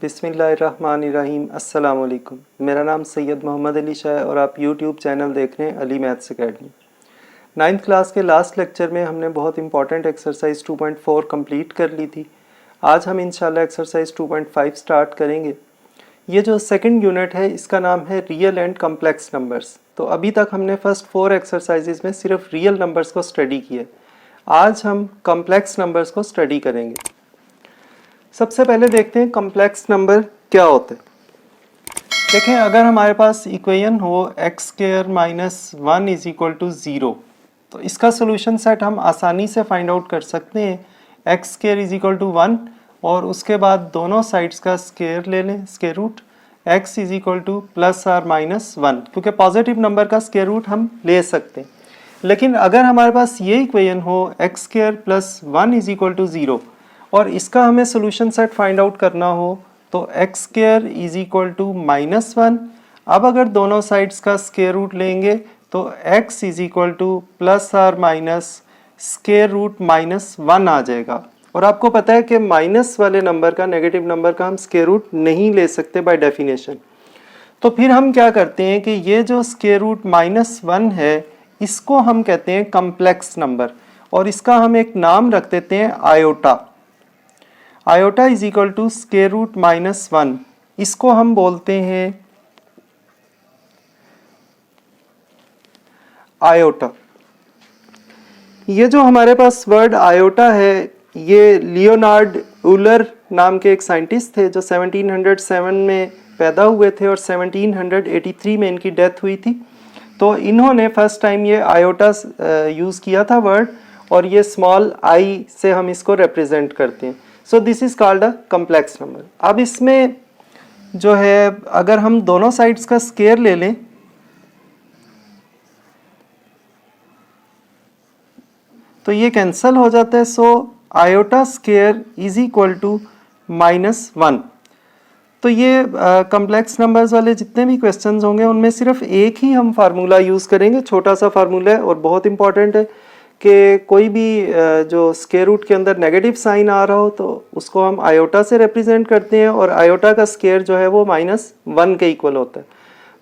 बिस्मिल्लाहिर्रहमानिर्रहीम। अस्सलाम वालेकुम। मेरा नाम सैयद मोहम्मद अली शाह है और आप यूट्यूब चैनल देख रहे हैं Ali maths academy. 9th class के लास्ट लेक्चर में हमने बहुत इंपॉर्टेंट एक्सरसाइज 2.4 कंप्लीट कर ली थी। आज हम इंशाल्लाह एक्सरसाइज 2.5 स्टार्ट करेंगे। ये जो सेकंड यूनिट है इसका नाम है रियल एंड कम्प्लेक्स नंबर्स। तो अभी तक हमने फर्स्ट 4 एक्सरसाइजेज में सिर्फ रियल नंबर्स को स्टडी किए। आज हम कम्प्लेक्स नंबर्स को स्टडी करेंगे। सबसे पहले देखते हैं कम्प्लेक्स नंबर क्या होते हैं। देखें, अगर हमारे पास इक्वेशन हो x square minus 1 is equal to 0, तो इसका सोल्यूशन सेट हम आसानी से फाइंड आउट कर सकते हैं। X square is equal to 1 और उसके बाद दोनों साइड्स का स्क्वायर ले लें, square root x is equal to plus or minus 1, क्योंकि पॉजिटिव नंबर का स्क्वायर रूट हम ले सकते हैं। लेकिन अगर हमारे पास ये इक्वेशन हो x square plus 1 is equal to 0 और इसका हमें सोल्यूशन सेट फाइंड आउट करना हो तो x square is equal to minus 1। अब अगर दोनों साइड्स का स्क्वायर रूट लेंगे तो x is equal to plus or minus square root minus 1 आ जाएगा। और आपको पता है कि माइनस वाले नंबर का, नेगेटिव नंबर का हम स्क्वायर रूट नहीं ले सकते बाय डेफिनेशन। तो फिर हम क्या करते हैं कि ये जो स्क्वायर रूट माइनस 1 है इसको हम कहते हैं कम्प्लेक्स नंबर और इसका हम एक नाम रख देते हैं iota. Iota is equal to square root minus 1, इसको हम बोलते हैं आयोटा। ये जो हमारे पास वर्ड आयोटा है ये लियोनार्ड यूलर नाम के एक साइंटिस्ट थे जो 1707 में पैदा हुए थे और 1783 में इनकी डेथ हुई थी। तो इन्होंने फर्स्ट टाइम ये आयोटा यूज़ किया था वर्ड, और ये स्मॉल आई से हम इसको रिप्रेजेंट करते हैं। So this is called a complex number. अब इसमें जो है अगर हम दोनों साइड्स का स्क्वायर ले लें तो ये कैंसिल हो जाता है। So iota square is equal to minus 1। तो ये कम्प्लेक्स नंबर्स वाले जितने भी क्वेश्चंस होंगे उनमें सिर्फ एक ही हम फार्मूला यूज़ करेंगे, छोटा सा फार्मूला है और बहुत इंपॉर्टेंट है कि कोई भी जो स्क्वायर रूट के अंदर नेगेटिव साइन आ रहा हो तो उसको हम आयोटा से रिप्रेजेंट करते हैं और आयोटा का स्क्वायर जो है वो माइनस 1 के इक्वल होता है।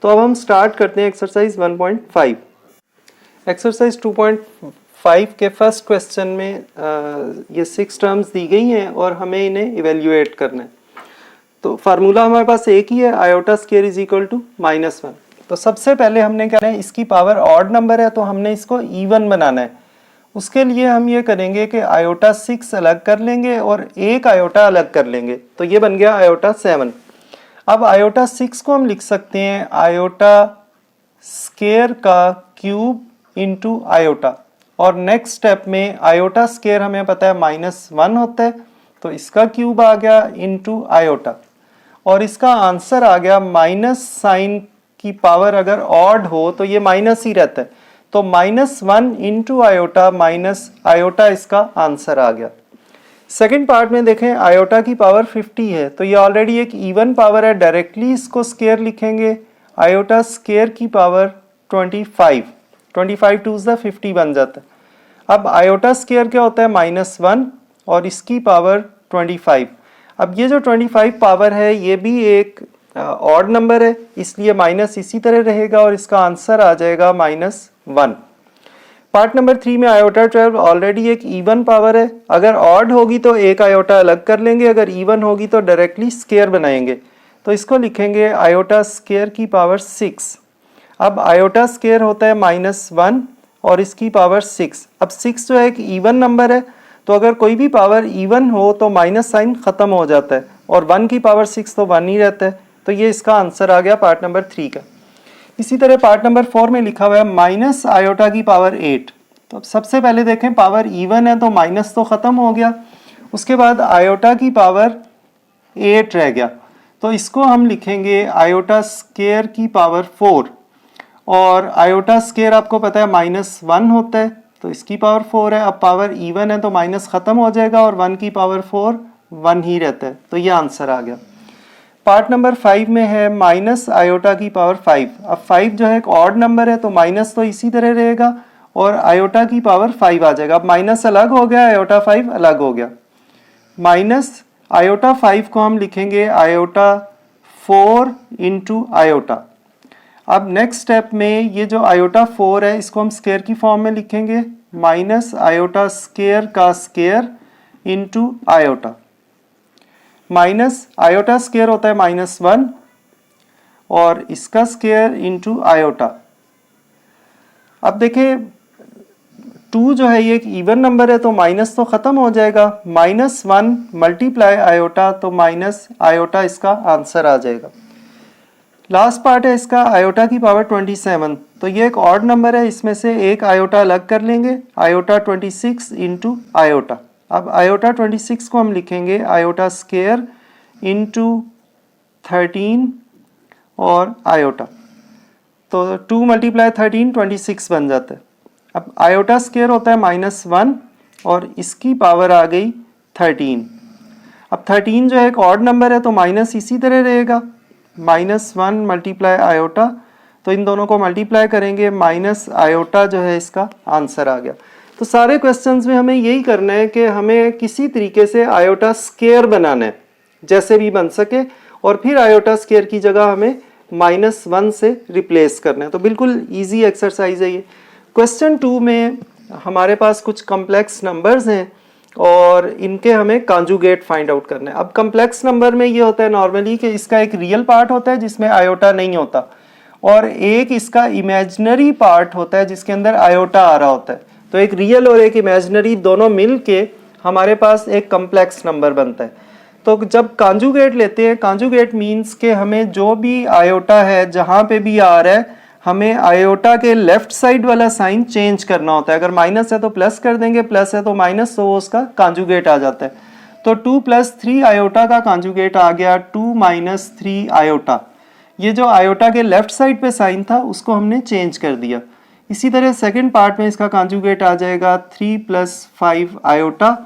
तो अब हम स्टार्ट करते हैं एक्सरसाइज 1.5। एक्सरसाइज 2.5 के फर्स्ट क्वेश्चन में ये 6 टर्म्स दी गई हैं और हमें इन्हें इवेल्युएट करना है। तो फार्मूला हमारे पास एक ही है, iota square is equal to minus 1। तो सबसे पहले हमने क्या है, इसकी पावर ऑड नंबर है तो हमने इसको इवन बनाना है। उसके लिए हम ये करेंगे कि आयोटा 6 अलग कर लेंगे और एक आयोटा अलग कर लेंगे, तो ये बन गया आयोटा 7। अब आयोटा 6 को हम लिख सकते हैं आयोटा स्क्वायर का क्यूब इंटू आयोटा, और नेक्स्ट स्टेप में आयोटा स्क्वायर हमें पता है माइनस 1 होता है तो इसका क्यूब आ गया इंटू आयोटा, और इसका आंसर आ गया माइनस साइन की पावर अगर ऑड हो तो ये माइनस ही रहता है, तो minus 1 into iota minus iota इसका आंसर आ गया। सेकेंड पार्ट में देखें आयोटा की पावर 50 है तो ये ऑलरेडी एक इवन पावर है, डायरेक्टली इसको स्क्वायर लिखेंगे। आयोटा स्क्वायर की पावर 25 टू द 50 बन जाता है। अब आयोटा स्क्वायर क्या होता है माइनस 1 और इसकी पावर 25। अब ये जो 25 पावर है ये भी एक ऑड नंबर है इसलिए माइनस इसी तरह रहेगा और इसका आंसर आ जाएगा माइनस 1। पार्ट नंबर 3 में आयोटा 12 ऑलरेडी एक इवन पावर है, अगर ऑड होगी तो एक आयोटा अलग कर लेंगे, अगर इवन होगी तो डायरेक्टली स्क्वायर बनाएंगे। तो इसको लिखेंगे आयोटा स्क्वायर की पावर 6। अब आयोटा स्क्वायर होता है माइनस 1 और इसकी पावर 6। अब 6 जो है एक इवन नंबर है तो अगर कोई भी पावर इवन हो तो माइनस साइन खत्म हो जाता है और 1 की पावर 6 तो 1 ही रहता है, तो ये इसका आंसर आ गया पार्ट नंबर 3 का। इसी तरह पार्ट नंबर 4 में लिखा हुआ है माइनस आयोटा की पावर 8। तो सबसे पहले देखें पावर इवन है तो माइनस तो खत्म हो गया, उसके बाद आयोटा की पावर 8 रह गया तो इसको हम लिखेंगे आयोटा स्क्वायर की पावर 4, और आयोटा स्क्वायर आपको पता है माइनस 1 होता है तो इसकी पावर 4 है। अब पावर इवन है तो माइनस खत्म हो जाएगा और 1 की पावर 4 1 ही रहता है, तो ये आंसर आ गया। पार्ट नंबर 5 में है माइनस आयोटा की पावर 5। अब 5 जो है एक ऑड नंबर है तो माइनस तो इसी तरह रहेगा और आयोटा की पावर 5 आ जाएगा। अब माइनस अलग हो गया, आयोटा 5 अलग हो गया। माइनस आयोटा 5 को हम लिखेंगे आयोटा 4 इंटू आयोटा। अब नेक्स्ट स्टेप में ये जो आयोटा 4 है इसको हम स्क्वायर की फॉर्म में लिखेंगे, माइनस आयोटा स्क्वायर का square into iota. Minus iota square होता है -1 और इसका स्क्वायर इंटू आयोटा। अब देखें 2 जो है ये एक इवन नंबर है तो माइनस तो खत्म हो जाएगा, -1 मल्टीप्लाई आयोटा तो माइनस आयोटा इसका आंसर आ जाएगा। लास्ट पार्ट है इसका आयोटा की पावर 27, तो ये एक ऑड नंबर है, इसमें से एक आयोटा अलग कर लेंगे, आयोटा 26 इंटू आयोटा। अब आयोटा 26 को हम लिखेंगे आयोटा स्क्वायर इंटू 13 और आयोटा, तो 2 मल्टीप्लाई 13 26 बन जाता है। अब आयोटा स्क्वायर होता है -1 और इसकी पावर आ गई 13। अब 13 जो है एक ऑड नंबर है तो माइनस इसी तरह रहेगा, -1 मल्टीप्लाई आयोटा, तो इन दोनों को मल्टीप्लाई करेंगे, माइनस आयोटा जो है इसका आंसर आ गया। तो सारे क्वेश्चंस में हमें यही करना है कि हमें किसी तरीके से आयोटा स्क्वायर बनाना है, जैसे भी बन सके, और फिर आयोटा स्क्वायर की जगह हमें -1 से रिप्लेस करना है। तो बिल्कुल इजी एक्सरसाइज है ये। क्वेश्चन 2 में हमारे पास कुछ कॉम्प्लेक्स नंबर्स हैं और इनके हमें कॉन्जुगेट फाइंड आउट करना है। अब कॉम्प्लेक्स नंबर में ये होता है नॉर्मली कि इसका एक रियल पार्ट होता है जिसमें आयोटा नहीं होता, और एक इसका इमेजिनरी पार्ट होता है जिसके अंदर आयोटा आ रहा होता है। तो एक रियल और एक इमेजिनरी दोनों मिल के हमारे पास एक कॉम्प्लेक्स नंबर बनता है। तो जब कॉन्जुगेट लेते हैं, कॉन्जुगेट मीन्स के हमें जो भी आयोटा है जहाँ पे भी आ रहा है, हमें आयोटा के लेफ्ट साइड वाला साइन चेंज करना होता है। अगर माइनस है तो प्लस कर देंगे, प्लस है तो माइनस, तो वो उसका कॉन्जुगेट आ जाता है। तो 2 + 3 आयोटा का कॉन्जुगेट आ गया 2 - 3 आयोटा। ये जो आयोटा के लेफ्ट साइड पे साइन था उसको हमने चेंज कर दिया। इसी तरह सेकंड पार्ट में इसका कॉन्जुगेट आ जाएगा 3 + 5 आयोटा।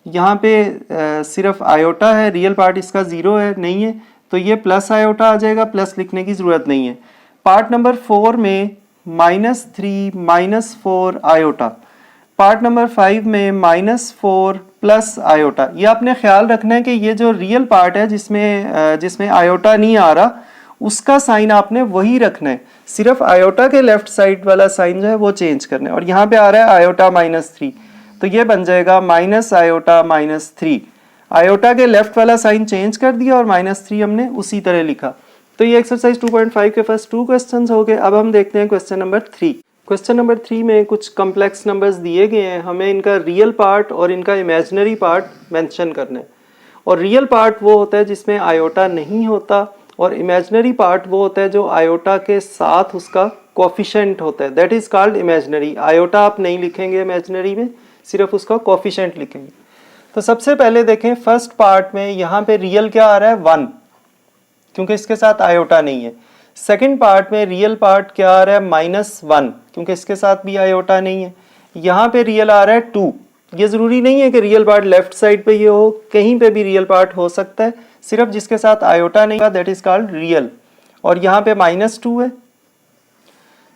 यहाँ पे सिर्फ आयोटा है, रियल पार्ट इसका 0 है, नहीं है, तो ये प्लस आयोटा आ जाएगा, प्लस लिखने की ज़रूरत नहीं है। पार्ट नंबर 4 में -3 - 4 आयोटा। पार्ट नंबर 5 में -4 + आयोटा। ये आपने ख्याल रखना है कि ये जो रियल पार्ट है जिसमें आयोटा नहीं आ रहा, उसका साइन आपने वही रखना है, सिर्फ आयोटा के लेफ्ट साइड वाला साइन जो है वो चेंज करना है। और यहाँ पे आ रहा है आयोटा -3, तो ये बन जाएगा माइनस आयोटा -3। आयोटा के लेफ्ट वाला साइन चेंज कर दिया और -3 हमने उसी तरह लिखा। तो ये एक्सरसाइज 2.5 के फर्स्ट 2 क्वेश्चंस हो गए। अब हम देखते हैं क्वेश्चन नंबर 3। क्वेश्चन नंबर 3 में कुछ कॉम्प्लेक्स नंबर्स दिए गए हैं, हमें इनका रियल पार्ट और इनका इमेजिनरी पार्ट मेंशन करना है। और रियल पार्ट वो होता है जिसमें आयोटा नहीं होता, और इमेजिनरी पार्ट वो होता है जो आयोटा के साथ उसका कोफिशिएंट होता है, that is called imaginary. Iota आप नहीं लिखेंगे इमेजिनरी में, सिर्फ उसका कोफिशिएंट लिखेंगे। तो सबसे पहले देखें फर्स्ट पार्ट में यहाँ पे रियल क्या आ रहा है 1, क्योंकि इसके साथ आयोटा नहीं है। सेकंड पार्ट में रियल पार्ट क्या आ रहा है -1, क्योंकि इसके साथ भी आयोटा नहीं है। यहाँ पे रियल आ रहा है 2। ये जरूरी नहीं है कि रियल पार्ट लेफ्ट साइड पे ये हो, कहीं पे भी रियल पार्ट हो सकता है, सिर्फ जिसके साथ आयोटा नहीं है दैट इज कॉल्ड रियल। और यहाँ पे -2 है।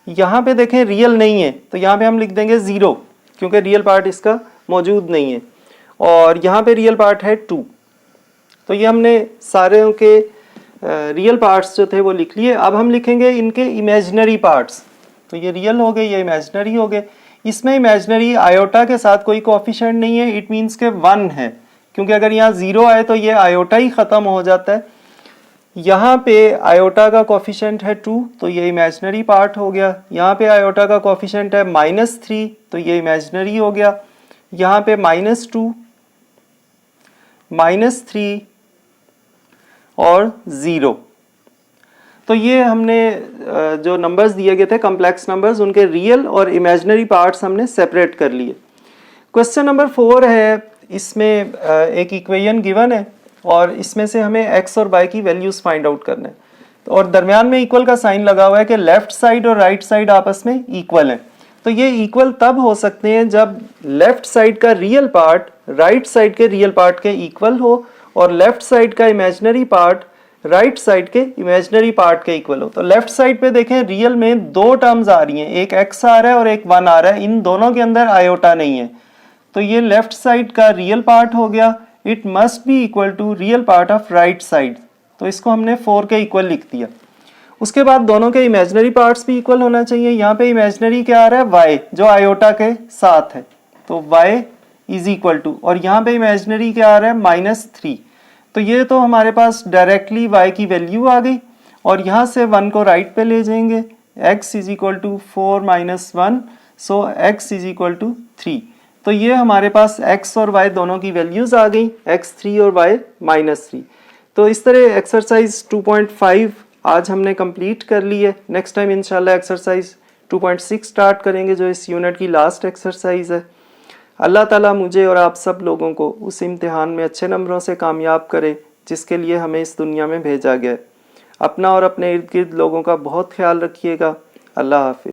यहाँ पे देखें रियल नहीं है, तो यहाँ पे हम लिख देंगे 0, क्योंकि रियल पार्ट इसका मौजूद नहीं है। और यहाँ पे रियल पार्ट है 2। तो ये हमने सारे के रियल पार्ट्स जो थे वो लिख लिए। अब हम लिखेंगे इनके इमेजिनरी पार्ट्स। तो ये रियल हो गए, ये इमेजिनरी हो गए। इसमें इमेजिनरी आयोटा के साथ कोई कोफिशिएंट नहीं है, इट मीन्स के 1 है, क्योंकि अगर यहाँ 0 आए तो ये आयोटा ही ख़त्म हो जाता है। यहाँ पे आयोटा का कोफिशिएंट है 2, तो ये इमेजिनरी पार्ट हो गया। यहाँ पे आयोटा का कोफिशिएंट है -3, तो ये इमेजिनरी हो गया। यहाँ पे -2, -3 और 0। तो ये हमने जो नंबर्स दिए गए थे कॉम्प्लेक्स नंबर्स, उनके रियल और इमेजिनरी पार्ट्स हमने सेपरेट कर लिए। क्वेश्चन नंबर 4 है, इसमें एक इक्वेशन गिवन है और इसमें से हमें x और y की वैल्यूज फाइंड आउट करना है। और दरमियान में इक्वल का साइन लगा हुआ है कि लेफ्ट साइड और राइट साइड आपस में इक्वल है। तो ये इक्वल तब हो सकते हैं जब लेफ्ट साइड का रियल पार्ट राइट साइड के रियल पार्ट के इक्वल हो, और लेफ्ट साइड का इमेजिनरी पार्ट राइट साइड के इमेजिनरी पार्ट के इक्वल हो। तो लेफ्ट साइड पे देखें रियल में 2 टर्म्स आ रही हैं, एक x आ रहा है और एक 1 आ रहा है, इन दोनों के अंदर आयोटा नहीं है। तो ये लेफ्ट साइड का रियल पार्ट हो गया, it must be equal to real part of right side, तो इसको हमने 4 के इक्वल लिख दिया। उसके बाद दोनों के इमेजिनरी पार्ट्स भी इक्वल होना चाहिए। यहाँ पे इमेजिनरी क्या आ रहा है, y, जो आयोटा के साथ है, तो y इज इक्वल टू, और यहाँ पे इमेजिनरी क्या आ रहा है, -3। तो ये तो हमारे पास डायरेक्टली y की वैल्यू आ गई, और यहाँ से 1 को राइट पे ले जाएंगे, x is equal to 4 - 1, so x is equal to 3। तो ये हमारे पास x और y दोनों की वैल्यूज आ गई, x3 और y -3। तो इस तरह एक्सरसाइज 2.5 आज हमने कंप्लीट कर ली है। नेक्स्ट टाइम इंशाल्लाह एक्सरसाइज 2.6 स्टार्ट करेंगे, जो इस यूनिट की लास्ट एक्सरसाइज है। अल्लाह ताला मुझे और आप सब लोगों को उस इम्तिहान में अच्छे नंबरों से कामयाब करे जिसके लिए हमें इस दुनिया में भेजा गया है। अपना और अपने इर्द गिर्द लोगों का बहुत ख्याल रखिएगा। अल्लाह हाफिज़।